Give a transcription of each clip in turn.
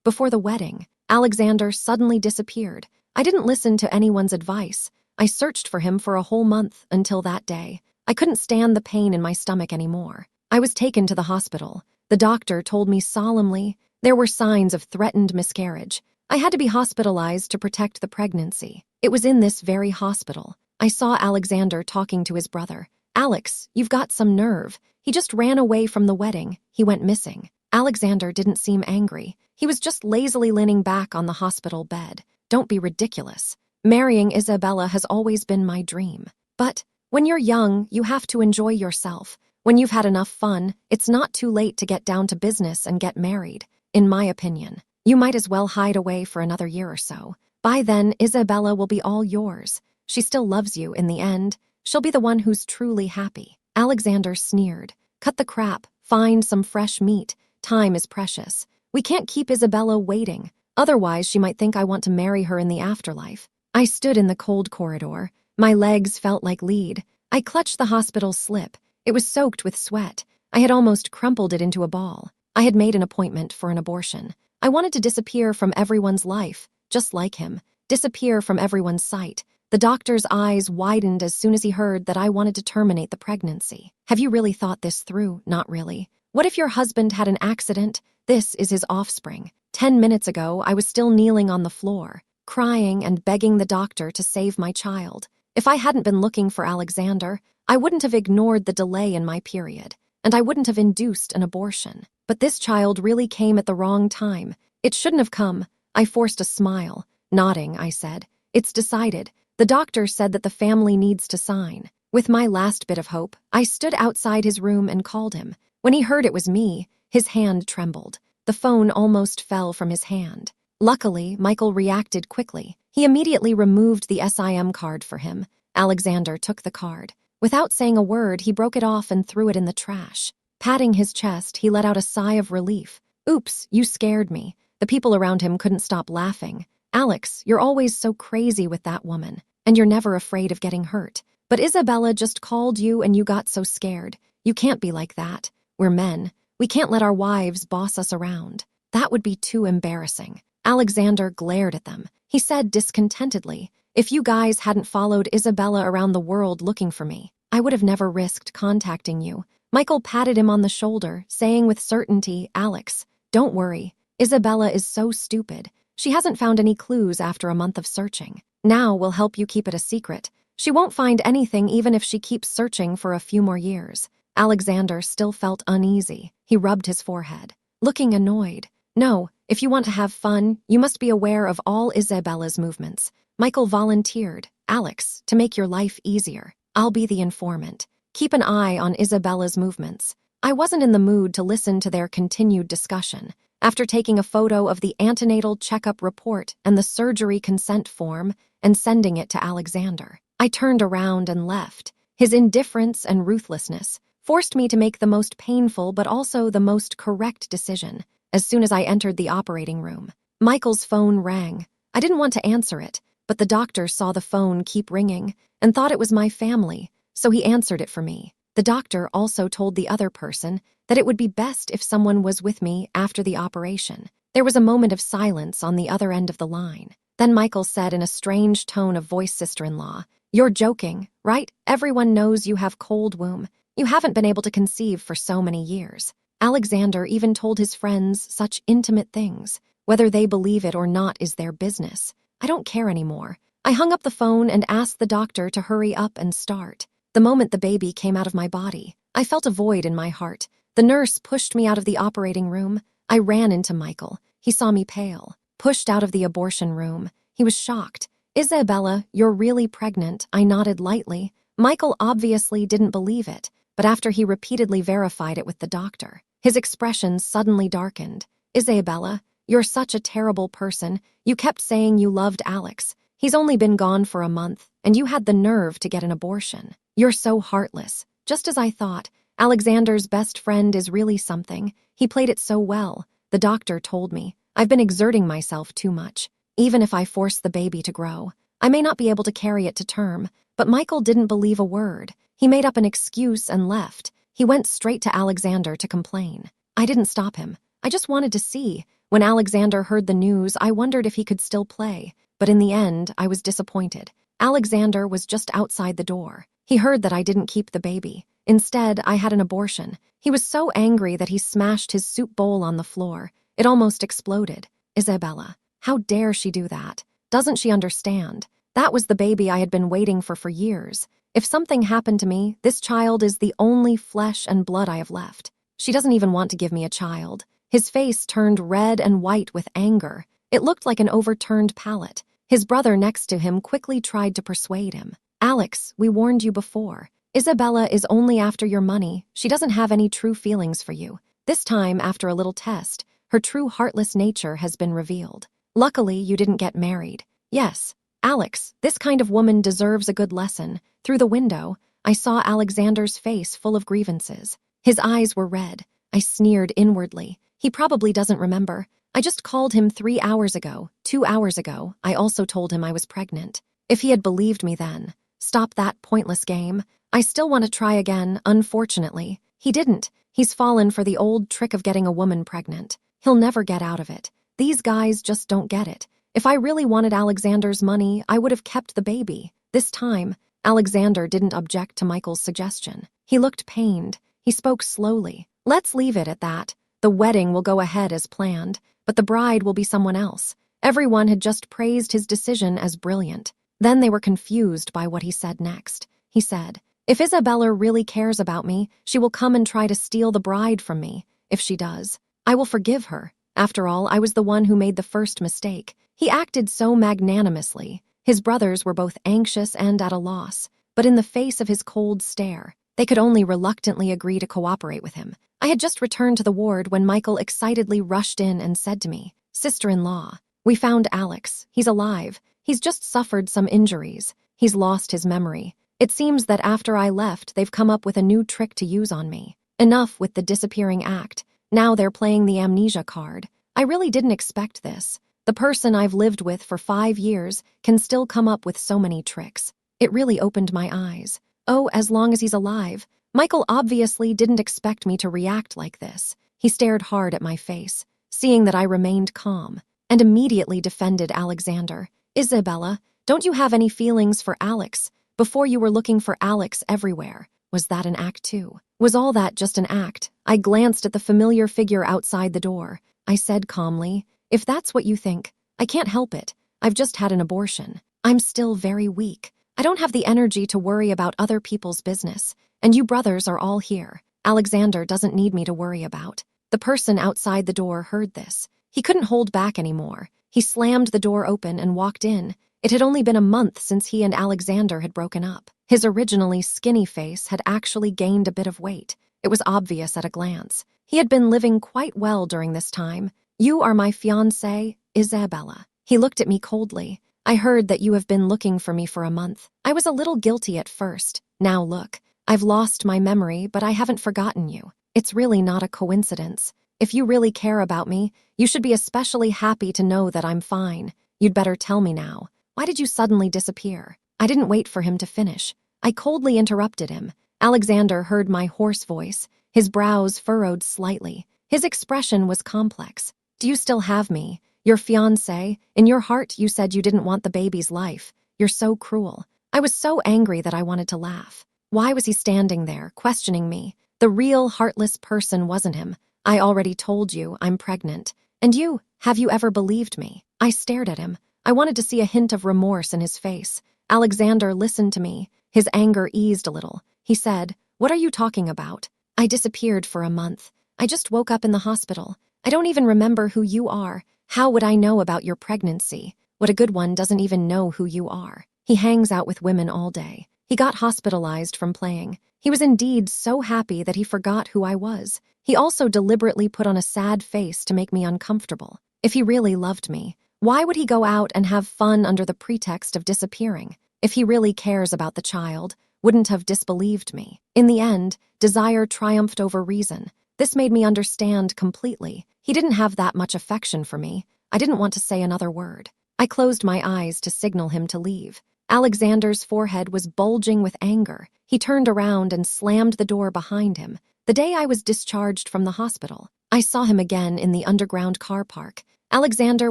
Before the wedding, Alexander suddenly disappeared. I didn't listen to anyone's advice. I searched for him for a whole month until that day. I couldn't stand the pain in my stomach anymore. I was taken to the hospital. The doctor told me solemnly there were signs of threatened miscarriage. I had to be hospitalized to protect the pregnancy. It was in this very hospital I saw Alexander talking to his brother. "Alex, you've got some nerve. He just ran away from the wedding. He went missing." Alexander didn't seem angry. He was just lazily leaning back on the hospital bed. "Don't be ridiculous. Marrying Isabella has always been my dream. But when you're young, you have to enjoy yourself. When you've had enough fun, it's not too late to get down to business and get married. In my opinion, you might as well hide away for another year or so. By then, Isabella will be all yours. She still loves you in the end. She'll be the one who's truly happy." Alexander sneered. "Cut the crap. Find some fresh meat. Time is precious. We can't keep Isabella waiting. Otherwise, she might think I want to marry her in the afterlife." I stood in the cold corridor. My legs felt like lead. I clutched the hospital slip. It was soaked with sweat. I had almost crumpled it into a ball. I had made an appointment for an abortion. I wanted to disappear from everyone's life, just like him. Disappear from everyone's sight. The doctor's eyes widened as soon as he heard that I wanted to terminate the pregnancy. "Have you really thought this through?" "Not really. What if your husband had an accident? This is his offspring." 10 minutes ago, I was still kneeling on the floor, crying and begging the doctor to save my child. If I hadn't been looking for Alexander, I wouldn't have ignored the delay in my period, and I wouldn't have induced an abortion. But this child really came at the wrong time. It shouldn't have come. I forced a smile. Nodding, I said, "It's decided. The doctor said that the family needs to sign." With my last bit of hope, I stood outside his room and called him. When he heard it was me, his hand trembled. The phone almost fell from his hand. Luckily, Michael reacted quickly. He immediately removed the SIM card for him. Alexander took the card. Without saying a word, he broke it off and threw it in the trash. Patting his chest, he let out a sigh of relief. "Oops, you scared me." The people around him couldn't stop laughing. "Alex, you're always so crazy with that woman, and you're never afraid of getting hurt. But Isabella just called you and you got so scared. You can't be like that. We're men. We can't let our wives boss us around. That would be too embarrassing." Alexander glared at them. He said discontentedly, "If you guys hadn't followed Isabella around the world looking for me, I would have never risked contacting you." Michael patted him on the shoulder, saying with certainty, "Alex, don't worry. Isabella is so stupid. She hasn't found any clues after a month of searching. Now we'll help you keep it a secret. She won't find anything even if she keeps searching for a few more years." Alexander still felt uneasy. He rubbed his forehead, looking annoyed. "No, if you want to have fun, you must be aware of all Isabella's movements." Michael volunteered. "Alex, to make your life easier, I'll be the informant. Keep an eye on Isabella's movements." I wasn't in the mood to listen to their continued discussion. After taking a photo of the antenatal checkup report and the surgery consent form and sending it to Alexander, I turned around and left. His indifference and ruthlessness forced me to make the most painful but also the most correct decision. As soon as I entered the operating room, Michael's phone rang. I didn't want to answer it, but the doctor saw the phone keep ringing and thought it was my family, so he answered it for me. The doctor also told the other person that it would be best if someone was with me after the operation. There was a moment of silence on the other end of the line. Then Michael said in a strange tone of voice, "Sister-in-law, you're joking, right? Everyone knows you have cold womb. You haven't been able to conceive for so many years." Alexander even told his friends such intimate things. Whether they believe it or not is their business. I don't care anymore. I hung up the phone and asked the doctor to hurry up and start. The moment the baby came out of my body, I felt a void in my heart. The nurse pushed me out of the operating room. I ran into Michael. He saw me pale, pushed out of the abortion room. He was shocked. "Isabella, you're really pregnant." I nodded lightly. Michael obviously didn't believe it, but after he repeatedly verified it with the doctor, his expression suddenly darkened. "Isabella, you're such a terrible person. You kept saying you loved Alex. He's only been gone for a month, and you had the nerve to get an abortion. You're so heartless." Just as I thought, Alexander's best friend is really something. He played it so well. The doctor told me, "I've been exerting myself too much. Even if I force the baby to grow, I may not be able to carry it to term." But Michael didn't believe a word. He made up an excuse and left. He went straight to Alexander to complain. I didn't stop him. I just wanted to see. When Alexander heard the news, I wondered if he could still play, but in the end, I was disappointed. Alexander was just outside the door. He heard that I didn't keep the baby. Instead, I had an abortion. He was so angry that he smashed his soup bowl on the floor. It almost exploded. Isabella, how dare she do that? Doesn't she understand? That was the baby I had been waiting for years. If something happened to me, this child is the only flesh and blood I have left. She doesn't even want to give me a child. His face turned red and white with anger. It looked like an overturned pallet. His brother next to him quickly tried to persuade him. Alex, we warned you before. Isabella is only after your money. She doesn't have any true feelings for you. This time, after a little test, her true heartless nature has been revealed. Luckily, you didn't get married. Yes, Alex, this kind of woman deserves a good lesson. Through the window, I saw Alexander's face full of grievances. His eyes were red. I sneered inwardly. He probably doesn't remember. I just called him 3 hours ago. 2 hours ago, I also told him I was pregnant. If he had believed me then. Stop that pointless game. I still want to try again, unfortunately. He didn't. He's fallen for the old trick of getting a woman pregnant. He'll never get out of it. These guys just don't get it. If I really wanted Alexander's money, I would have kept the baby. This time, Alexander didn't object to Michael's suggestion. He looked pained. He spoke slowly. Let's leave it at that. The wedding will go ahead as planned, but the bride will be someone else. Everyone had just praised his decision as brilliant. Then they were confused by what he said next. He said, if Isabella really cares about me, she will come and try to steal the bride from me. If she does, I will forgive her. After all, I was the one who made the first mistake. He acted so magnanimously. His brothers were both anxious and at a loss, but in the face of his cold stare, they could only reluctantly agree to cooperate with him. I had just returned to the ward when Michael excitedly rushed in and said to me, Sister-in-law, we found Alex. He's alive. He's just suffered some injuries. He's lost his memory. It seems that after I left, they've come up with a new trick to use on me. Enough with the disappearing act. Now they're playing the amnesia card. I really didn't expect this. The person I've lived with for 5 years can still come up with so many tricks. It really opened my eyes. Oh, as long as he's alive. Michael obviously didn't expect me to react like this. He stared hard at my face, seeing that I remained calm, and immediately defended Alexander. Isabella, don't you have any feelings for Alex? Before you were looking for Alex everywhere. Was that an act too? Was all that just an act? I glanced at the familiar figure outside the door. I said calmly, if that's what you think, I can't help it. I've just had an abortion. I'm still very weak. I don't have the energy to worry about other people's business. And you brothers are all here. Alexander doesn't need me to worry about. The person outside the door heard this. He couldn't hold back anymore. He slammed the door open and walked in. It had only been a month since he and Alexander had broken up. His originally skinny face had actually gained a bit of weight. It was obvious at a glance. He had been living quite well during this time. You are my fiancée, Isabella. He looked at me coldly. I heard that you have been looking for me for a month. I was a little guilty at first. Now look, I've lost my memory, but I haven't forgotten you. It's really not a coincidence. If you really care about me, you should be especially happy to know that I'm fine. You'd better tell me now. Why did you suddenly disappear? I didn't wait for him to finish. I coldly interrupted him. Alexander heard my hoarse voice. His brows furrowed slightly. His expression was complex. Do you still have me? Your fiancé? In your heart, you said you didn't want the baby's life. You're so cruel. I was so angry that I wanted to laugh. Why was he standing there, questioning me? The real heartless person wasn't him. I already told you I'm pregnant. And you, have you ever believed me? I stared at him. I wanted to see a hint of remorse in his face. Alexander listened to me. His anger eased a little. He said, what are you talking about? I disappeared for a month. I just woke up in the hospital. I don't even remember who you are. How would I know about your pregnancy? What a good one doesn't even know who you are. He hangs out with women all day. He got hospitalized from playing. He was indeed so happy that he forgot who I was. He also deliberately put on a sad face to make me uncomfortable. If he really loved me, why would he go out and have fun under the pretext of disappearing? If he really cares about the child, wouldn't have disbelieved me. In the end, desire triumphed over reason. This made me understand completely. He didn't have that much affection for me. I didn't want to say another word. I closed my eyes to signal him to leave. Alexander's forehead was bulging with anger. He turned around and slammed the door behind him. The day I was discharged from the hospital, I saw him again in the underground car park. Alexander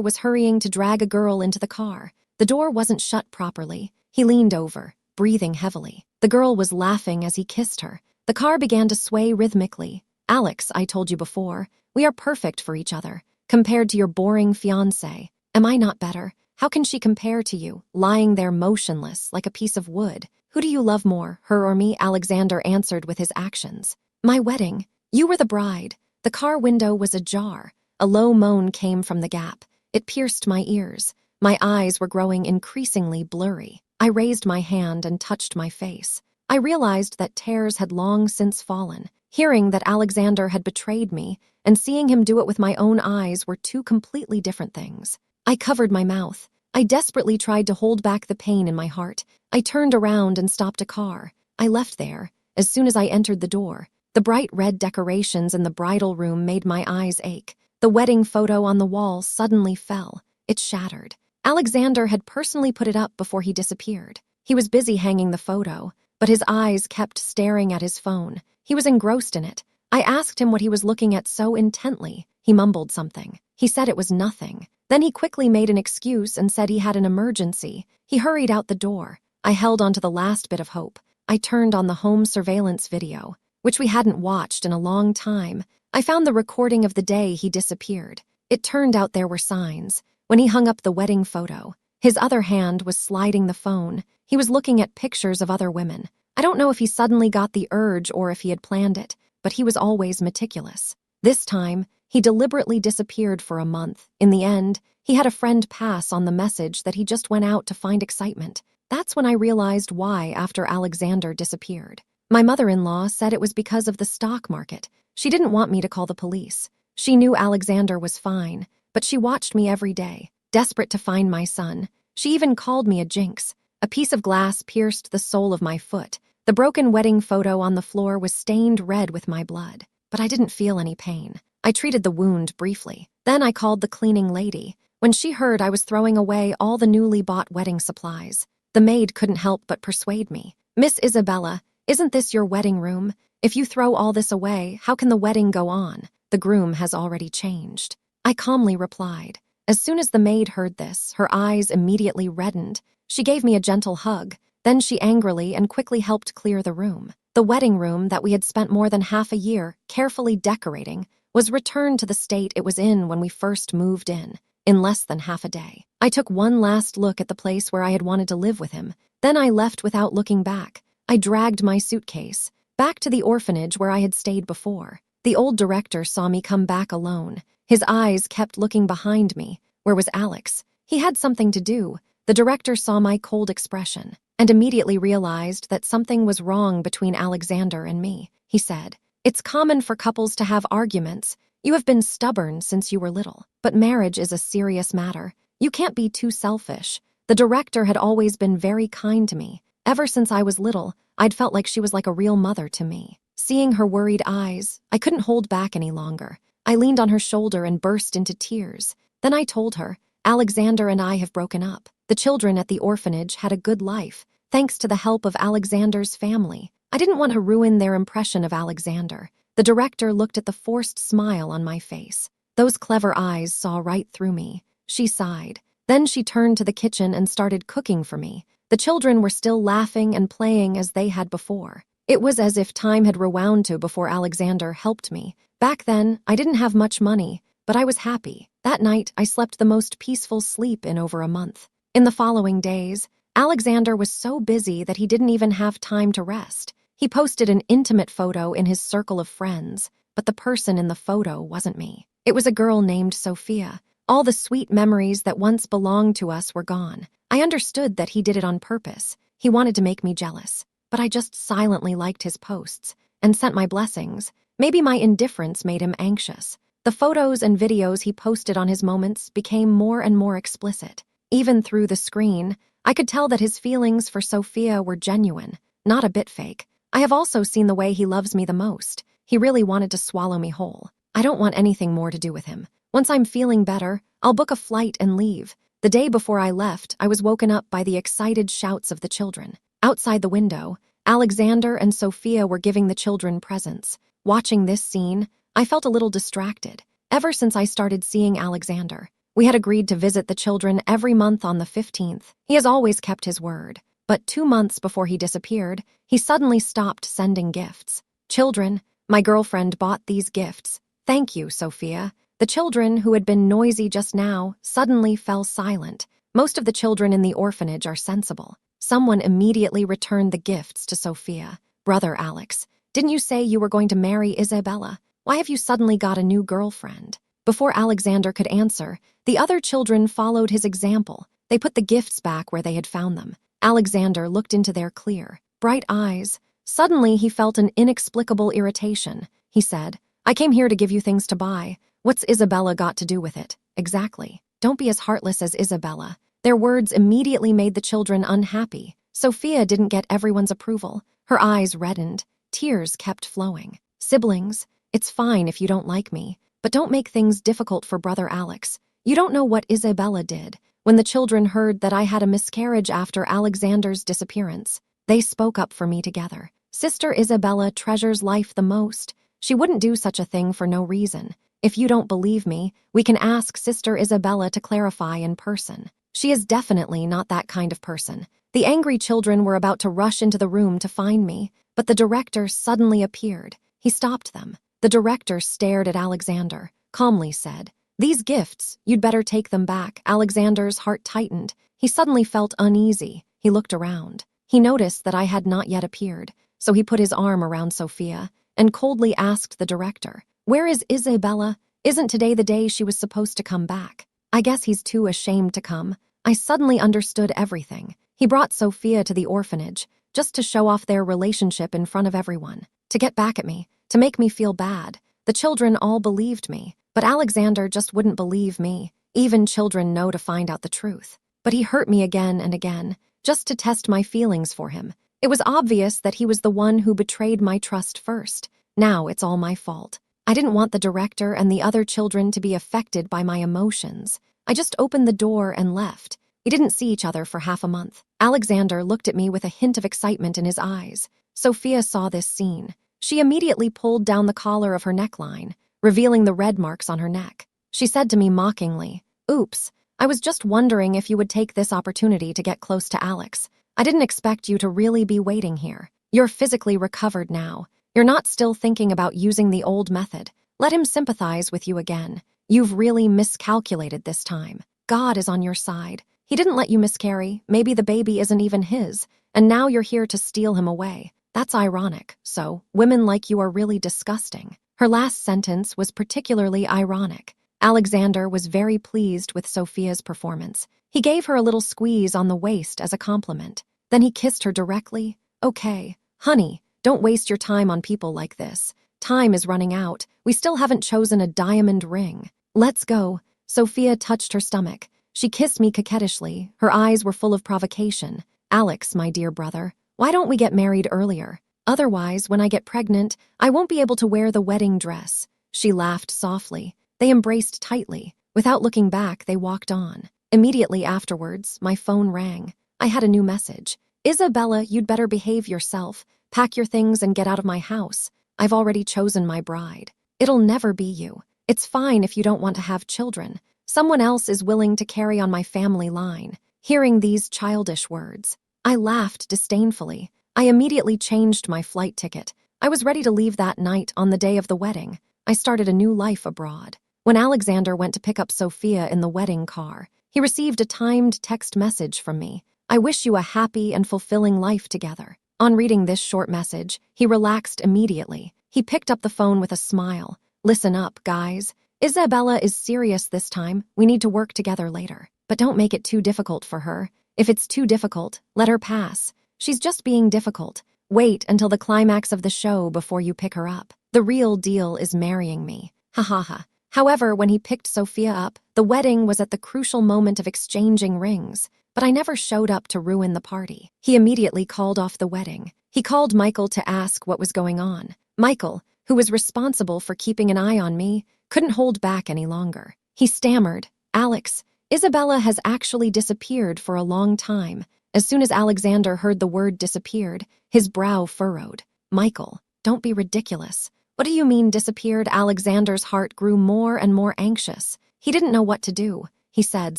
was hurrying to drag a girl into the car. The door wasn't shut properly. He leaned over, breathing heavily. The girl was laughing as he kissed her. The car began to sway rhythmically. "Alex, I told you before, we are perfect for each other. Compared to your boring fiancé. Am I not better? How can she compare to you, lying there motionless like a piece of wood? Who do you love more, her or me?" Alexander answered with his actions. "My wedding. You were the bride." The car window was ajar. A low moan came from the gap. It pierced my ears. My eyes were growing increasingly blurry. I raised my hand and touched my face. I realized that tears had long since fallen. Hearing that Alexander had betrayed me and seeing him do it with my own eyes were two completely different things. I covered my mouth. I desperately tried to hold back the pain in my heart. I turned around and stopped a car. I left there. As soon as I entered the door, the bright red decorations in the bridal room made my eyes ache. The wedding photo on the wall suddenly fell. It shattered. Alexander had personally put it up before he disappeared. He was busy hanging the photo, but his eyes kept staring at his phone. He was engrossed in it. I asked him what he was looking at so intently. He mumbled something. He said it was nothing. Then he quickly made an excuse and said he had an emergency. He hurried out the door. I held onto the last bit of hope. I turned on the home surveillance video, which we hadn't watched in a long time. I found the recording of the day he disappeared. It turned out there were signs. When he hung up the wedding photo, his other hand was sliding the phone. He was looking at pictures of other women. I don't know if he suddenly got the urge or if he had planned it, but he was always meticulous. This time, he deliberately disappeared for a month. In the end, he had a friend pass on the message that he just went out to find excitement. That's when I realized why after Alexander disappeared. My mother-in-law said it was because of the stock market. She didn't want me to call the police. She knew Alexander was fine, but she watched me every day, desperate to find my son. She even called me a jinx. A piece of glass pierced the sole of my foot. The broken wedding photo on the floor was stained red with my blood, but I didn't feel any pain. I treated the wound briefly. Then I called the cleaning lady. When she heard I was throwing away all the newly bought wedding supplies, the maid couldn't help but persuade me. "Miss Isabella, isn't this your wedding room? If you throw all this away, how can the wedding go on? The groom has already changed." I calmly replied. As soon as the maid heard this, her eyes immediately reddened. She gave me a gentle hug. Then she angrily and quickly helped clear the room. The wedding room that we had spent more than half a year carefully decorating was returned to the state it was in when we first moved in less than half a day. I took one last look at the place where I had wanted to live with him. Then I left without looking back. I dragged my suitcase back to the orphanage where I had stayed before. The old director saw me come back alone. His eyes kept looking behind me. Where was Alex? He had something to do. The director saw my cold expression and immediately realized that something was wrong between Alexander and me. He said, "It's common for couples to have arguments. You have been stubborn since you were little, but marriage is a serious matter. You can't be too selfish." The director had always been very kind to me. Ever since I was little, I'd felt like she was like a real mother to me. Seeing her worried eyes, I couldn't hold back any longer. I leaned on her shoulder and burst into tears. Then I told her, "Alexander and I have broken up. The children at the orphanage had a good life, thanks to the help of Alexander's family. I didn't want to ruin their impression of Alexander." The director looked at the forced smile on my face. Those clever eyes saw right through me. She sighed. Then she turned to the kitchen and started cooking for me. The children were still laughing and playing as they had before. It was as if time had rewound to before Alexander helped me. Back then, I didn't have much money, but I was happy. That night, I slept the most peaceful sleep in over a month. In the following days, Alexander was so busy that he didn't even have time to rest. He posted an intimate photo in his circle of friends, but the person in the photo wasn't me. It was a girl named Sophia. All the sweet memories that once belonged to us were gone. I understood that he did it on purpose. He wanted to make me jealous. But I just silently liked his posts and sent my blessings. Maybe my indifference made him anxious. The photos and videos he posted on his moments became more and more explicit. Even through the screen, I could tell that his feelings for Sophia were genuine, not a bit fake. I have also seen the way he loves me the most. He really wanted to swallow me whole. I don't want anything more to do with him. Once I'm feeling better, I'll book a flight and leave. The day before I left, I was woken up by the excited shouts of the children. Outside the window, Alexander and Sophia were giving the children presents. Watching this scene, I felt a little distracted. Ever since I started seeing Alexander, we had agreed to visit the children every month on the 15th. He has always kept his word. But 2 months before he disappeared, he suddenly stopped sending gifts. Children, my girlfriend bought these gifts. Thank you, Sophia. The children, who had been noisy just now, suddenly fell silent. Most of the children in the orphanage are sensible. Someone immediately returned the gifts to Sophia. Brother Alex, didn't you say you were going to marry Isabella? Why have you suddenly got a new girlfriend? Before Alexander could answer, the other children followed his example. They put the gifts back where they had found them. Alexander looked into their clear, bright eyes. Suddenly, he felt an inexplicable irritation. He said, I came here to give you things to buy. What's Isabella got to do with it? Exactly. Don't be as heartless as Isabella. Their words immediately made the children unhappy. Sophia didn't get everyone's approval. Her eyes reddened. Tears kept flowing. Siblings, it's fine if you don't like me, but don't make things difficult for Brother Alex. You don't know what Isabella did. When the children heard that I had a miscarriage after Alexander's disappearance, they spoke up for me together. Sister Isabella treasures life the most. She wouldn't do such a thing for no reason. If you don't believe me, we can ask Sister Isabella to clarify in person. She is definitely not that kind of person. The angry children were about to rush into the room to find me, but the director suddenly appeared. He stopped them. The director stared at Alexander, calmly said, These gifts, you'd better take them back. Alexander's heart tightened. He suddenly felt uneasy. He looked around. He noticed that I had not yet appeared, so he put his arm around Sophia and coldly asked the director, Where is Isabella? Isn't today the day she was supposed to come back? I guess he's too ashamed to come. I suddenly understood everything. He brought Sophia to the orphanage just to show off their relationship in front of everyone, to get back at me, to make me feel bad. The children all believed me, but Alexander just wouldn't believe me. Even children know to find out the truth. But he hurt me again and again, just to test my feelings for him. It was obvious that he was the one who betrayed my trust first. Now it's all my fault. I didn't want the director and the other children to be affected by my emotions. I just opened the door and left. We didn't see each other for half a month. Alexander looked at me with a hint of excitement in his eyes. Sophia saw this scene. She immediately pulled down the collar of her neckline, revealing the red marks on her neck. She said to me mockingly, Oops, I was just wondering if you would take this opportunity to get close to Alex. I didn't expect you to really be waiting here. You're physically recovered now. You're not still thinking about using the old method. Let him sympathize with you again. You've really miscalculated this time. God is on your side. He didn't let you miscarry. Maybe the baby isn't even his, and now you're here to steal him away. That's ironic. So, women like you are really disgusting. Her last sentence was particularly ironic. Alexander was very pleased with Sophia's performance. He gave her a little squeeze on the waist as a compliment. Then he kissed her directly. Okay, honey, don't waste your time on people like this. Time is running out. We still haven't chosen a diamond ring. Let's go. Sophia touched her stomach. She kissed me coquettishly. Her eyes were full of provocation. Alex, my dear brother, why don't we get married earlier? Otherwise, when I get pregnant, I won't be able to wear the wedding dress. She laughed softly. They embraced tightly. Without looking back, they walked on. Immediately afterwards, my phone rang. I had a new message. Isabella, you'd better behave yourself. Pack your things and get out of my house. I've already chosen my bride. It'll never be you. It's fine if you don't want to have children. Someone else is willing to carry on my family line. Hearing these childish words, I laughed disdainfully. I immediately changed my flight ticket. I was ready to leave that night on the day of the wedding. I started a new life abroad. When Alexander went to pick up Sophia in the wedding car, he received a timed text message from me. I wish you a happy and fulfilling life together. On reading this short message, he relaxed immediately. He picked up the phone with a smile. Listen up, guys. Isabella is serious this time. We need to work together later. But don't make it too difficult for her. If it's too difficult, let her pass. She's just being difficult. Wait until the climax of the show before you pick her up. The real deal is marrying me. Ha ha ha. However, when he picked Sophia up, the wedding was at the crucial moment of exchanging rings. But I never showed up to ruin the party. He immediately called off the wedding. He called Michael to ask what was going on. Michael, who was responsible for keeping an eye on me, couldn't hold back any longer. He stammered, Alex, Isabella has actually disappeared for a long time. As soon as Alexander heard the word disappeared, his brow furrowed. Michael, don't be ridiculous. What do you mean disappeared? Alexander's heart grew more and more anxious. He didn't know what to do. He said,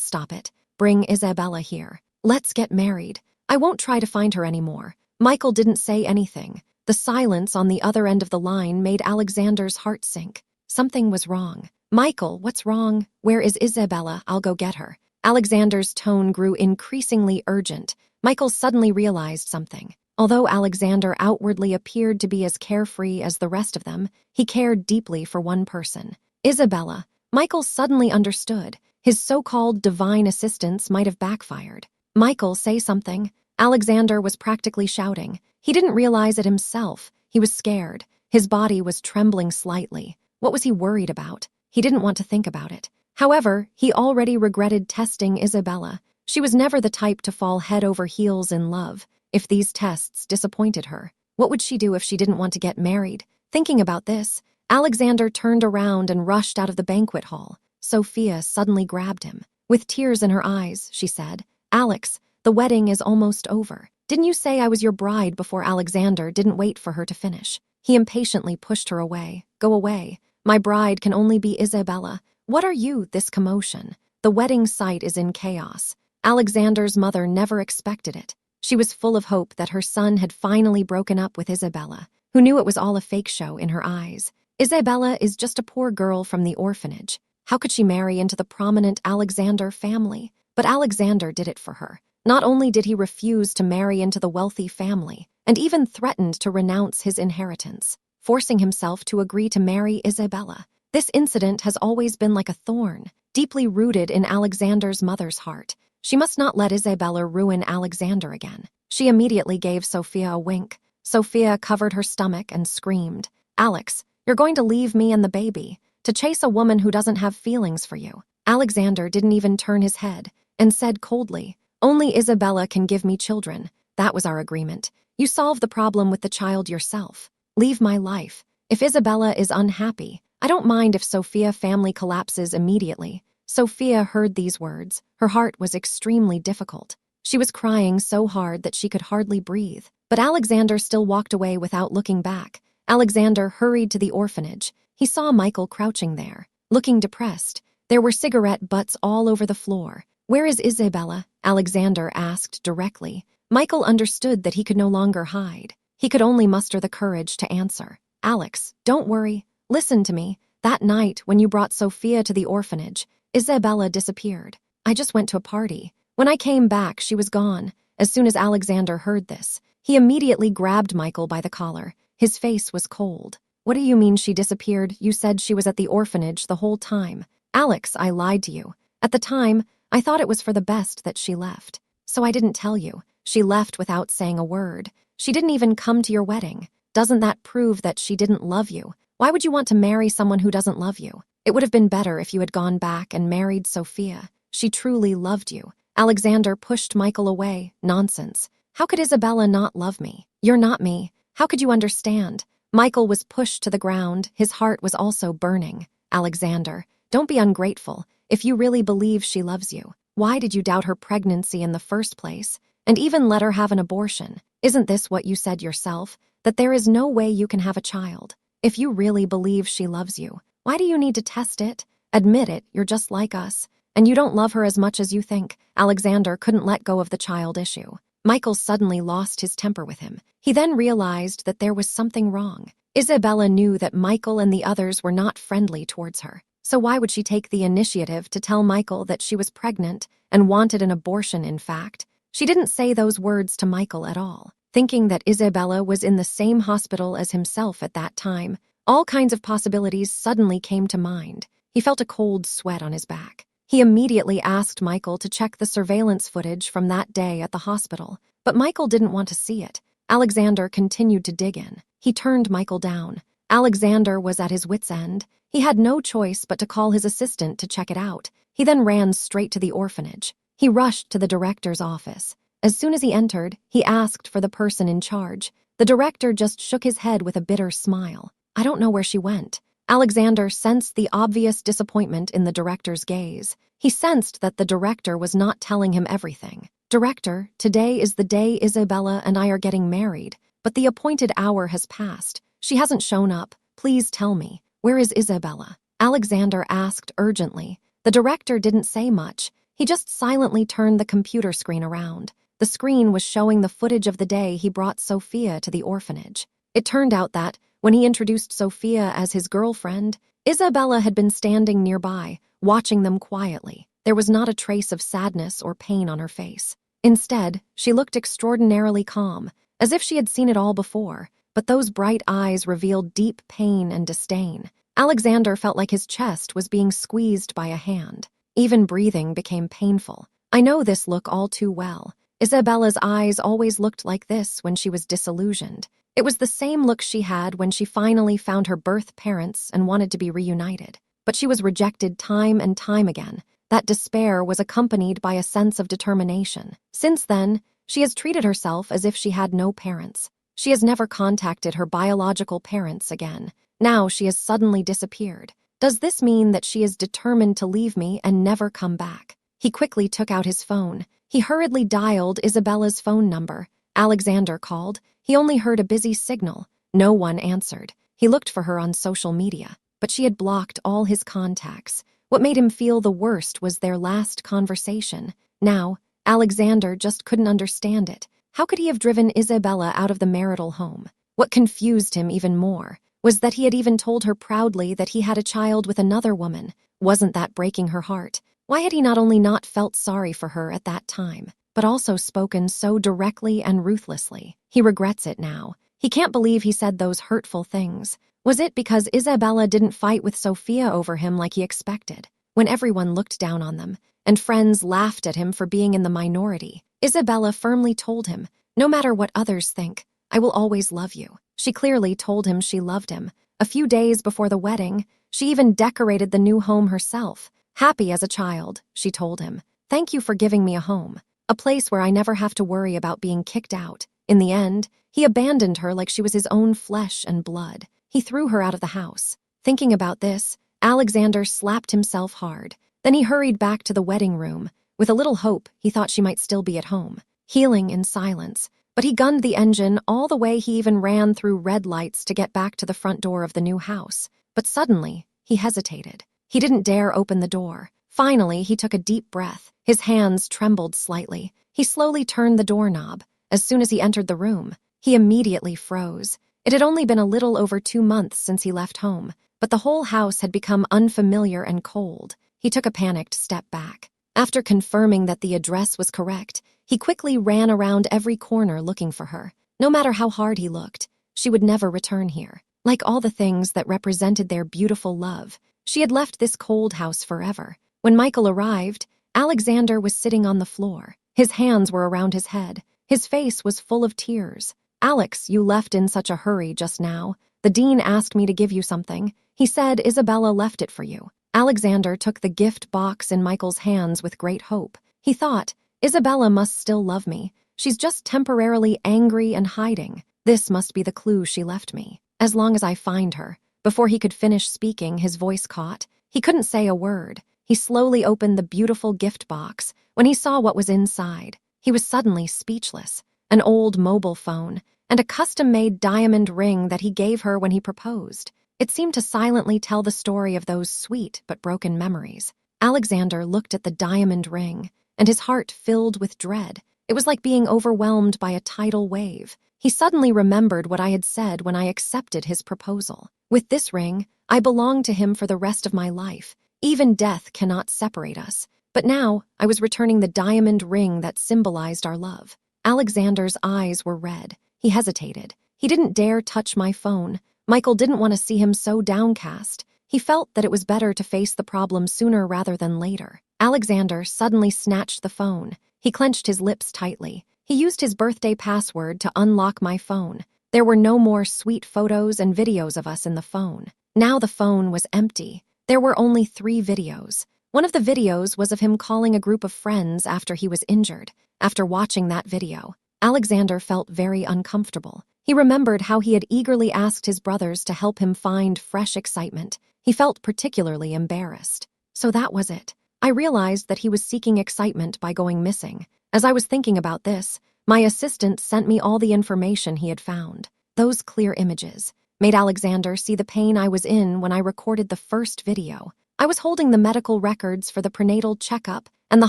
"Stop it. Bring Isabella here. Let's get married. I won't try to find her anymore." Michael didn't say anything. The silence on the other end of the line made Alexander's heart sink. Something was wrong. "Michael, what's wrong? Where is Isabella? I'll go get her." Alexander's tone grew increasingly urgent. Michael suddenly realized something. Although Alexander outwardly appeared to be as carefree as the rest of them, he cared deeply for one person. Isabella. Michael suddenly understood. His so-called divine assistance might have backfired. "Michael, say something." Alexander was practically shouting. He didn't realize it himself. He was scared. His body was trembling slightly. What was he worried about? He didn't want to think about it. However, he already regretted testing Isabella. She was never the type to fall head over heels in love. If these tests disappointed her, what would she do if she didn't want to get married? Thinking about this, Alexander turned around and rushed out of the banquet hall. Sophia suddenly grabbed him. With tears in her eyes, she said, "Alex, the wedding is almost over. Didn't you say I was your bride?" Before Alexander didn't wait for her to finish, he impatiently pushed her away. "Go away. My bride can only be Isabella. What are you?" This commotion. The wedding site is in chaos. Alexander's mother never expected it. She was full of hope that her son had finally broken up with Isabella, who knew it was all a fake show in her eyes. Isabella is just a poor girl from the orphanage. How could she marry into the prominent Alexander family? But Alexander did it for her. Not only did he refuse to marry into the wealthy family, and even threatened to renounce his inheritance, forcing himself to agree to marry Isabella. This incident has always been like a thorn, deeply rooted in Alexander's mother's heart. She must not let Isabella ruin Alexander again. She immediately gave Sophia a wink. Sophia covered her stomach and screamed, "Alex, you're going to leave me and the baby to chase a woman who doesn't have feelings for you." Alexander didn't even turn his head and said coldly, "Only Isabella can give me children. That was our agreement. You solve the problem with the child yourself. Leave my life. If Isabella is unhappy, I don't mind if Sophia family collapses immediately." Sophia heard these words. Her heart was extremely difficult. She was crying so hard that she could hardly breathe. But Alexander still walked away without looking back. Alexander hurried to the orphanage. He saw Michael crouching there, looking depressed. There were cigarette butts all over the floor. "Where is Isabella?" Alexander asked directly. Michael understood that he could no longer hide. He could only muster the courage to answer. "Alex, don't worry. Listen to me. That night when you brought Sophia to the orphanage, Isabella disappeared. I just went to a party. When I came back, she was gone." As soon as Alexander heard this, he immediately grabbed Michael by the collar. His face was cold. "What do you mean she disappeared? You said she was at the orphanage the whole time." "Alex, I lied to you. At the time, I thought it was for the best that she left. So I didn't tell you. She left without saying a word. She didn't even come to your wedding. Doesn't that prove that she didn't love you? Why would you want to marry someone who doesn't love you? It would have been better if you had gone back and married Sophia. She truly loved you." Alexander pushed Michael away. "Nonsense. How could Isabella not love me? You're not me. How could you understand?" Michael was pushed to the ground. His heart was also burning. "Alexander, don't be ungrateful. If you really believe she loves you, why did you doubt her pregnancy in the first place? And even let her have an abortion? Isn't this what you said yourself? That there is no way you can have a child? If you really believe she loves you, why do you need to test it? Admit it, you're just like us. And you don't love her as much as you think." Alexander couldn't let go of the child issue. Michael suddenly lost his temper with him. He then realized that there was something wrong. Isabella knew that Michael and the others were not friendly towards her. So why would she take the initiative to tell Michael that she was pregnant and wanted an abortion? In fact, she didn't say those words to Michael at all. Thinking that Isabella was in the same hospital as himself at that time, all kinds of possibilities suddenly came to mind. He felt a cold sweat on his back. He immediately asked Michael to check the surveillance footage from that day at the hospital, but Michael didn't want to see it. Alexander continued to dig in. He turned Michael down. Alexander was at his wit's end. He had no choice but to call his assistant to check it out. He then ran straight to the orphanage. He rushed to the director's office. As soon as he entered, he asked for the person in charge. The director just shook his head with a bitter smile. "I don't know where she went." Alexander sensed the obvious disappointment in the director's gaze. He sensed that the director was not telling him everything. "Director, today is the day Isabella and I are getting married, but the appointed hour has passed. She hasn't shown up. Please tell me, where is Isabella? Alexander asked urgently. The director didn't say much. He just silently turned the computer screen around. The screen was showing the footage of the day he brought Sophia to the orphanage. It turned out that, when he introduced Sophia as his girlfriend, Isabella had been standing nearby, watching them quietly. There was not a trace of sadness or pain on her face. Instead, she looked extraordinarily calm, as if she had seen it all before, but those bright eyes revealed deep pain and disdain. Alexander felt like his chest was being squeezed by a hand. Even breathing became painful. I know this look all too well. Isabella's eyes always looked like this when she was disillusioned. It was the same look she had when she finally found her birth parents and wanted to be reunited. But she was rejected time and time again. That despair was accompanied by a sense of determination. Since then, she has treated herself as if she had no parents. She has never contacted her biological parents again. Now she has suddenly disappeared. Does this mean that she is determined to leave me and never come back? He quickly took out his phone. He hurriedly dialed Isabella's phone number. Alexander called. He only heard a busy signal. No one answered. He looked for her on social media, but she had blocked all his contacts. What made him feel the worst was their last conversation. Now, Alexander just couldn't understand it. How could he have driven Isabella out of the marital home? What confused him even more was that he had even told her proudly that he had a child with another woman. Wasn't that breaking her heart? Why had he not only not felt sorry for her at that time, but also spoken so directly and ruthlessly? He regrets it now. He can't believe he said those hurtful things. Was it because Isabella didn't fight with Sophia over him like he expected? When everyone looked down on them, and friends laughed at him for being in the minority, Isabella firmly told him, "No matter what others think, I will always love you." She clearly told him she loved him. A few days before the wedding, she even decorated the new home herself. "Happy as a child," she told him. "Thank you for giving me a home, a place where I never have to worry about being kicked out." In the end, he abandoned her like she was his own flesh and blood. He threw her out of the house. Thinking about this, Alexander slapped himself hard. Then he hurried back to the wedding room. With a little hope, he thought she might still be at home, healing in silence. But he gunned the engine all the way. He even ran through red lights to get back to the front door of the new house. But suddenly, he hesitated. He didn't dare open the door. Finally, he took a deep breath. His hands trembled slightly. He slowly turned the doorknob. As soon as he entered the room, he immediately froze. It had only been a little over 2 months since he left home, but the whole house had become unfamiliar and cold. He took a panicked step back. After confirming that the address was correct, he quickly ran around every corner looking for her. No matter how hard he looked, she would never return here. Like all the things that represented their beautiful love, she had left this cold house forever. When Michael arrived, Alexander was sitting on the floor. His hands were around his head. His face was full of tears. "Alex, you left in such a hurry just now. The dean asked me to give you something. He said Isabella left it for you." Alexander took the gift box in Michael's hands with great hope. He thought, "Isabella must still love me. She's just temporarily angry and hiding. This must be the clue she left me. As long as I find her." Before he could finish speaking, his voice caught. He couldn't say a word. He slowly opened the beautiful gift box. When he saw what was inside, he was suddenly speechless. An old mobile phone and a custom-made diamond ring that he gave her when he proposed. It seemed to silently tell the story of those sweet but broken memories. Alexander looked at the diamond ring, and his heart filled with dread. It was like being overwhelmed by a tidal wave. He suddenly remembered what I had said when I accepted his proposal. "With this ring, I belong to him for the rest of my life. Even death cannot separate us." But now, I was returning the diamond ring that symbolized our love. Alexander's eyes were red. He hesitated. He didn't dare touch my phone. Michael didn't want to see him so downcast. He felt that it was better to face the problem sooner rather than later. Alexander suddenly snatched the phone. He clenched his lips tightly. He used his birthday password to unlock my phone. There were no more sweet photos and videos of us in the phone. Now the phone was empty. There were only 3 videos. One of the videos was of him calling a group of friends after he was injured. After watching that video, Alexander felt very uncomfortable. He remembered how he had eagerly asked his brothers to help him find fresh excitement. He felt particularly embarrassed. So that was it. I realized that he was seeking excitement by going missing. As I was thinking about this, my assistant sent me all the information he had found. Those clear images. made Alexander see the pain I was in when I recorded the first video. I was holding the medical records for the prenatal checkup and the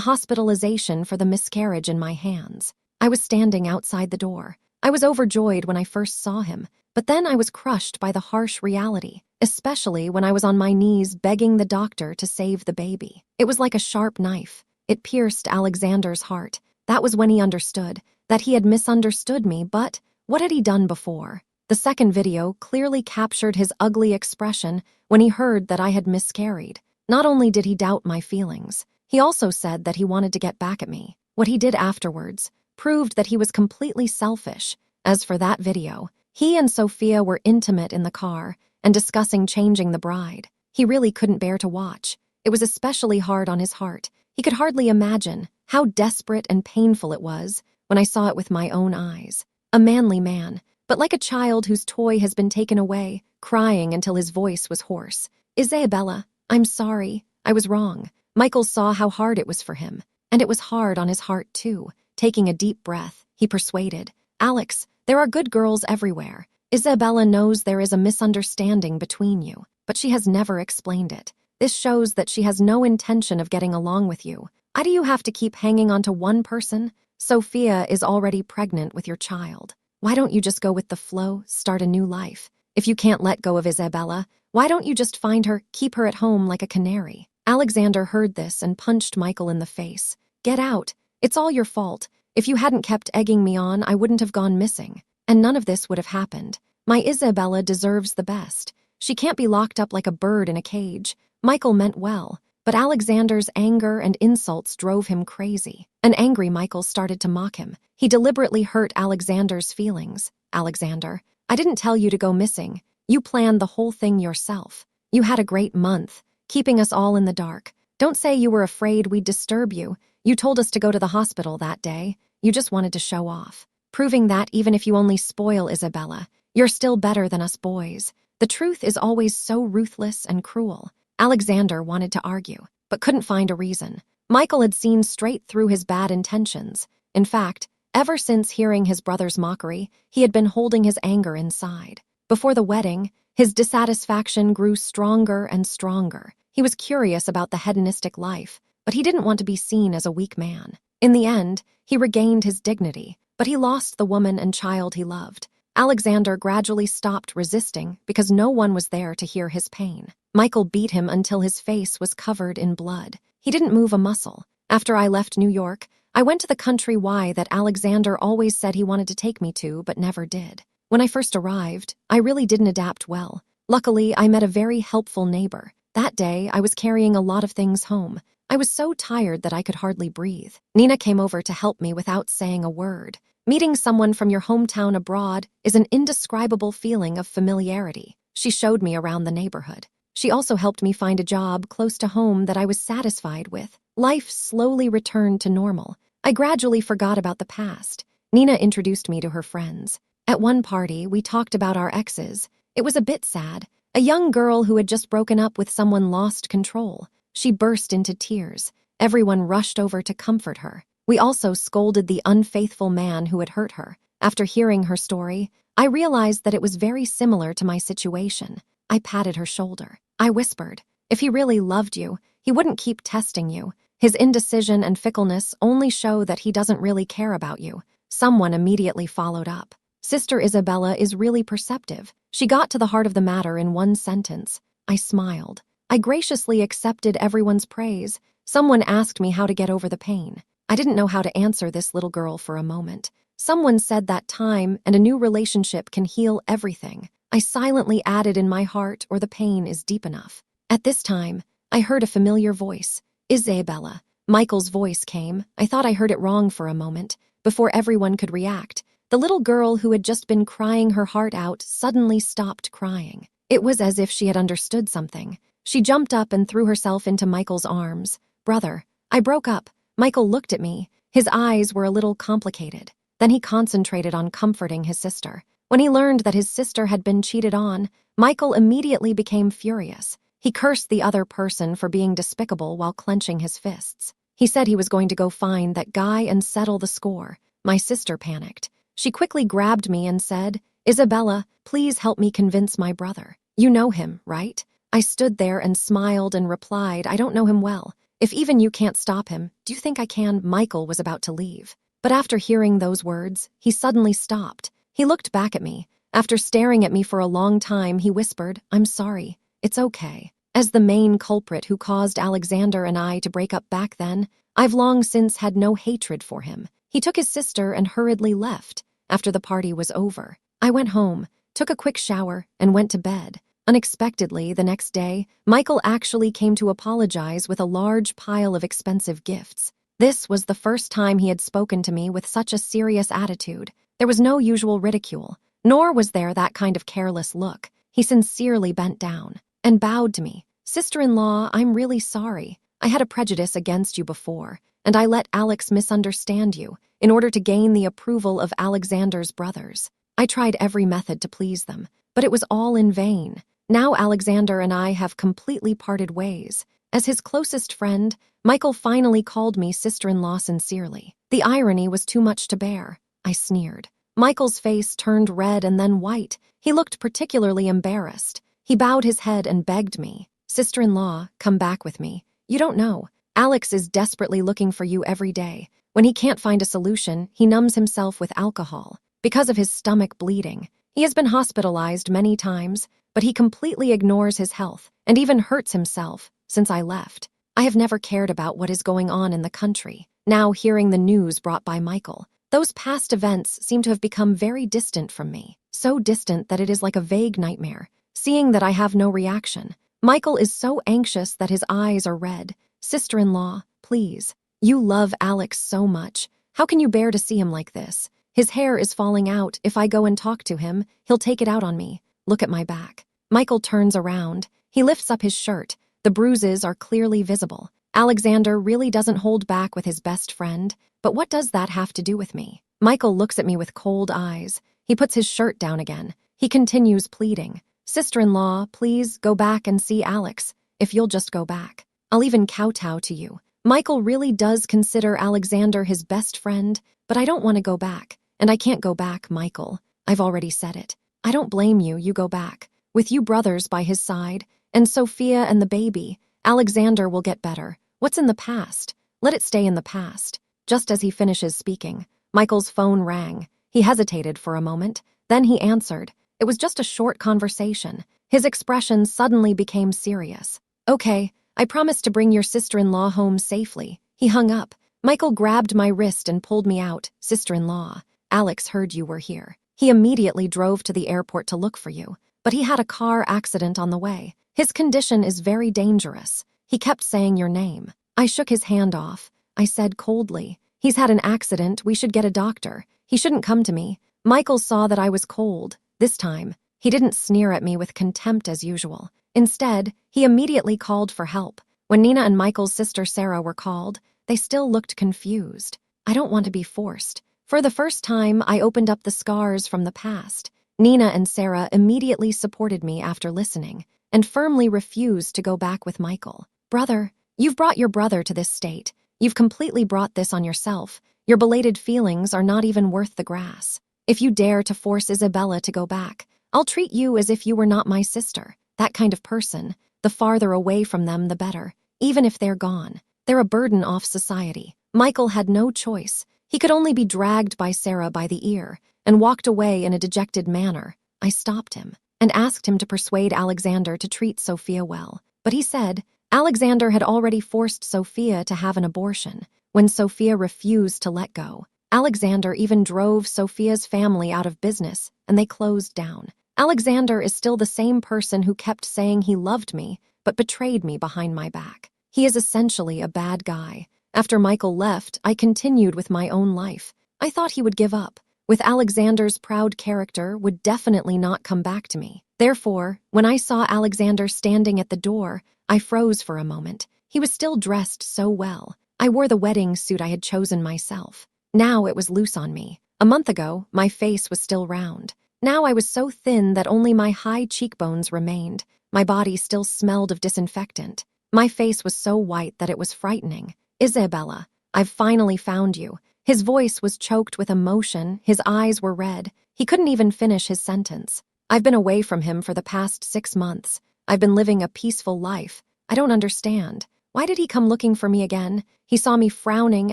hospitalization for the miscarriage in my hands. I was standing outside the door. I was overjoyed when I first saw him, but then I was crushed by the harsh reality, especially when I was on my knees begging the doctor to save the baby. It was like a sharp knife. It pierced Alexander's heart. That was when he understood that he had misunderstood me, but what had he done before? The second video clearly captured his ugly expression when he heard that I had miscarried. Not only did he doubt my feelings, he also said that he wanted to get back at me. What he did afterwards proved that he was completely selfish. As for that video, he and Sophia were intimate in the car and discussing changing the bride. He really couldn't bear to watch. It was especially hard on his heart. He could hardly imagine how desperate and painful it was when I saw it with my own eyes. A manly man, but like a child whose toy has been taken away, crying until his voice was hoarse. Isabella, I'm sorry. I was wrong. Michael saw how hard it was for him, and it was hard on his heart too. Taking a deep breath, he persuaded, Alex, there are good girls everywhere. Isabella knows there is a misunderstanding between you, but she has never explained it. This shows that she has no intention of getting along with you. Why do you have to keep hanging on to one person? Sophia is already pregnant with your child. Why don't you just go with the flow, start a new life? If you can't let go of Isabella, why don't you just find her, keep her at home like a canary? Alexander heard this and punched Michael in the face. Get out. It's all your fault. If you hadn't kept egging me on, I wouldn't have gone missing. And none of this would have happened. My Isabella deserves the best. She can't be locked up like a bird in a cage. Michael meant well, but Alexander's anger and insults drove him crazy. An angry Michael started to mock him. He deliberately hurt Alexander's feelings. Alexander, I didn't tell you to go missing. You planned the whole thing yourself. You had a great month, keeping us all in the dark. Don't say you were afraid we'd disturb you. You told us to go to the hospital that day. You just wanted to show off, proving that even if you only spoil Isabella, you're still better than us boys. The truth is always so ruthless and cruel. Alexander wanted to argue, but couldn't find a reason. Michael had seen straight through his bad intentions. In fact, ever since hearing his brother's mockery, he had been holding his anger inside. Before the wedding, his dissatisfaction grew stronger and stronger. He was curious about the hedonistic life, but he didn't want to be seen as a weak man. In the end, he regained his dignity, but he lost the woman and child he loved. Alexander gradually stopped resisting because no one was there to hear his pain. Michael beat him until his face was covered in blood. He didn't move a muscle. After I left New York, I went to the country Y that Alexander always said he wanted to take me to but never did. When I first arrived, I really didn't adapt well. Luckily, I met a very helpful neighbor. That day, I was carrying a lot of things home. I was so tired that I could hardly breathe. Nina came over to help me without saying a word. Meeting someone from your hometown abroad is an indescribable feeling of familiarity. She showed me around the neighborhood. She also helped me find a job close to home that I was satisfied with. Life slowly returned to normal. I gradually forgot about the past. Nina introduced me to her friends. At one party, we talked about our exes. It was a bit sad. A young girl who had just broken up with someone lost control. She burst into tears. Everyone rushed over to comfort her. We also scolded the unfaithful man who had hurt her. After hearing her story, I realized that it was very similar to my situation. I patted her shoulder. I whispered, if he really loved you, he wouldn't keep testing you. His indecision and fickleness only show that he doesn't really care about you. Someone immediately followed up. Sister Isabella is really perceptive. She got to the heart of the matter in one sentence. I smiled. I graciously accepted everyone's praise. Someone asked me how to get over the pain. I didn't know how to answer this little girl for a moment. Someone said that time and a new relationship can heal everything. I silently added in my heart, or the pain is deep enough. At this time, I heard a familiar voice. Isabella. Michael's voice came. I thought I heard it wrong for a moment. Before everyone could react, the little girl who had just been crying her heart out suddenly stopped crying. It was as if she had understood something. She jumped up and threw herself into Michael's arms. Brother, I broke up. Michael looked at me. His eyes were a little complicated. Then he concentrated on comforting his sister. When he learned that his sister had been cheated on, Michael immediately became furious. He cursed the other person for being despicable while clenching his fists. He said he was going to go find that guy and settle the score. My sister panicked. She quickly grabbed me and said, Isabella, please help me convince my brother. You know him, right? I stood there and smiled and replied, I don't know him well. If even you can't stop him, do you think I can? Michael was about to leave. But after hearing those words, he suddenly stopped. He looked back at me. After staring at me for a long time, he whispered, I'm sorry. It's okay. As the main culprit who caused Alexander and I to break up back then, I've long since had no hatred for him. He took his sister and hurriedly left. After the party was over, I went home, took a quick shower, and went to bed. Unexpectedly, the next day, Michael actually came to apologize with a large pile of expensive gifts. This was the first time he had spoken to me with such a serious attitude. There was no usual ridicule, nor was there that kind of careless look. He sincerely bent down and bowed to me. Sister-in-law, I'm really sorry. I had a prejudice against you before, and I let Alex misunderstand you in order to gain the approval of Alexander's brothers. I tried every method to please them, but it was all in vain. Now Alexander and I have completely parted ways. As his closest friend, Michael finally called me sister-in-law sincerely. The irony was too much to bear. I sneered. Michael's face turned red and then white. He looked particularly embarrassed. He bowed his head and begged me, Sister-in-law, come back with me. You don't know. Alex is desperately looking for you every day. When he can't find a solution, he numbs himself with alcohol. Because of his stomach bleeding, he has been hospitalized many times, but he completely ignores his health and even hurts himself since I left. I have never cared about what is going on in the country. Now, hearing the news brought by Michael, those past events seem to have become very distant from me. So distant that it is like a vague nightmare. Seeing that I have no reaction, Michael is so anxious that his eyes are red. Sister-in-law, please. You love Alex so much. How can you bear to see him like this? His hair is falling out. If I go and talk to him, he'll take it out on me. Look at my back. Michael turns around. He lifts up his shirt. The bruises are clearly visible. Alexander really doesn't hold back with his best friend, but what does that have to do with me? Michael looks at me with cold eyes. He puts his shirt down again. He continues pleading. Sister-in-law, please go back and see Alex. If you'll just go back, I'll even kowtow to you. Michael really does consider Alexander his best friend, but I don't want to go back. And I can't go back, Michael. I've already said it. I don't blame you, you go back. With you brothers by his side, and Sophia and the baby, Alexander will get better. What's in the past? Let it stay in the past. Just as he finishes speaking, Michael's phone rang. He hesitated for a moment, then he answered. It was just a short conversation. His expression suddenly became serious. Okay, I promise to bring your sister-in-law home safely. He hung up. Michael grabbed my wrist and pulled me out. Sister-in-law, Alex heard you were here. He immediately drove to the airport to look for you, but he had a car accident on the way. His condition is very dangerous. He kept saying your name. I shook his hand off. I said coldly, he's had an accident, we should get a doctor. He shouldn't come to me. Michael saw that I was cold. This time, he didn't sneer at me with contempt as usual. Instead, he immediately called for help. When Nina and Michael's sister Sarah were called, they still looked confused. I don't want to be forced. For the first time, I opened up the scars from the past. Nina and Sarah immediately supported me after listening, and firmly refused to go back with Michael. Brother, you've brought your brother to this state. You've completely brought this on yourself. Your belated feelings are not even worth the grass. If you dare to force Isabella to go back, I'll treat you as if you were not my sister. That kind of person, the farther away from them, the better. Even if they're gone, they're a burden off society. Michael had no choice. He could only be dragged by Sarah by the ear and walked away in a dejected manner. I stopped him and asked him to persuade Alexander to treat Sophia well. But he said Alexander had already forced Sophia to have an abortion. When Sophia refused to let go, Alexander even drove Sophia's family out of business, and they closed down. Alexander is still the same person who kept saying he loved me, but betrayed me behind my back. He is essentially a bad guy. After Michael left, I continued with my own life. I thought he would give up. With Alexander's proud character, would definitely not come back to me. Therefore, when I saw Alexander standing at the door, I froze for a moment. He was still dressed so well. I wore the wedding suit I had chosen myself. Now it was loose on me. A month ago, my face was still round. Now I was so thin that only my high cheekbones remained. My body still smelled of disinfectant. My face was so white that it was frightening. Isabella, I've finally found you. His voice was choked with emotion. His eyes were red. He couldn't even finish his sentence. I've been away from him for the past 6 months. I've been living a peaceful life. I don't understand. Why did he come looking for me again? He saw me frowning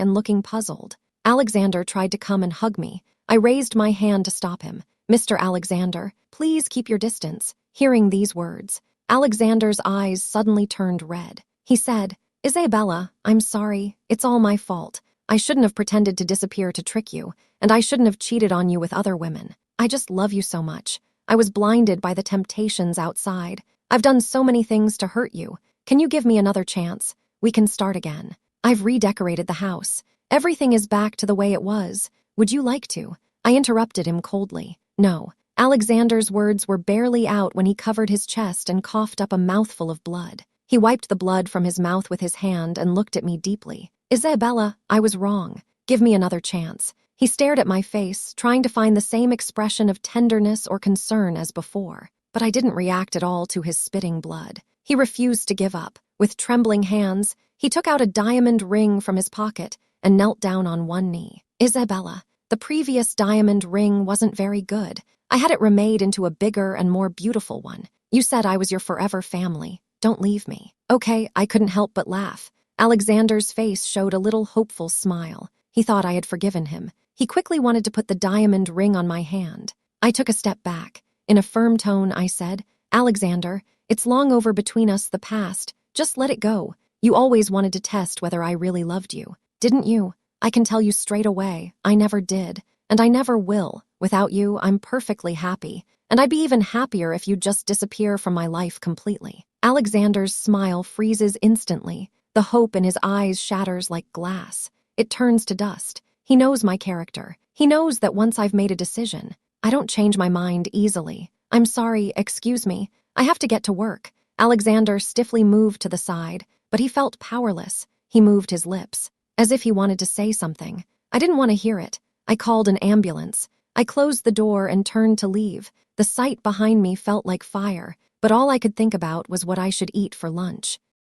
and looking puzzled. Alexander tried to come and hug me. I raised my hand to stop him. Mr. Alexander, please keep your distance. Hearing these words, Alexander's eyes suddenly turned red. He said, Isabella, I'm sorry. It's all my fault. I shouldn't have pretended to disappear to trick you, and I shouldn't have cheated on you with other women. I just love you so much. I was blinded by the temptations outside. I've done so many things to hurt you. Can you give me another chance? We can start again. I've redecorated the house. Everything is back to the way it was. Would you like to? I interrupted him coldly. No. Alexander's words were barely out when he covered his chest and coughed up a mouthful of blood. He wiped the blood from his mouth with his hand and looked at me deeply. Isabella, I was wrong. Give me another chance. He stared at my face, trying to find the same expression of tenderness or concern as before. But I didn't react at all to his spitting blood. He refused to give up. With trembling hands, he took out a diamond ring from his pocket and knelt down on one knee. Isabella, the previous diamond ring wasn't very good. I had it remade into a bigger and more beautiful one. You said I was your forever family. Don't leave me. Okay, I couldn't help but laugh. Alexander's face showed a little hopeful smile. He thought I had forgiven him. He quickly wanted to put the diamond ring on my hand. I took a step back. In a firm tone, I said, Alexander, it's long over between us, the past. Just let it go. You always wanted to test whether I really loved you. Didn't you? I can tell you straight away, I never did. And I never will. Without you, I'm perfectly happy. And I'd be even happier if you'd just disappear from my life completely. Alexander's smile freezes instantly. The hope in his eyes shatters like glass. It turns to dust. He knows my character. He knows that once I've made a decision, I don't change my mind easily. I'm sorry, excuse me. I have to get to work. Alexander stiffly moved to the side, but he felt powerless. He moved his lips, as if he wanted to say something. I didn't want to hear it. I called an ambulance. I closed the door and turned to leave. The sight behind me felt like fire, but all I could think about was what I should eat for lunch.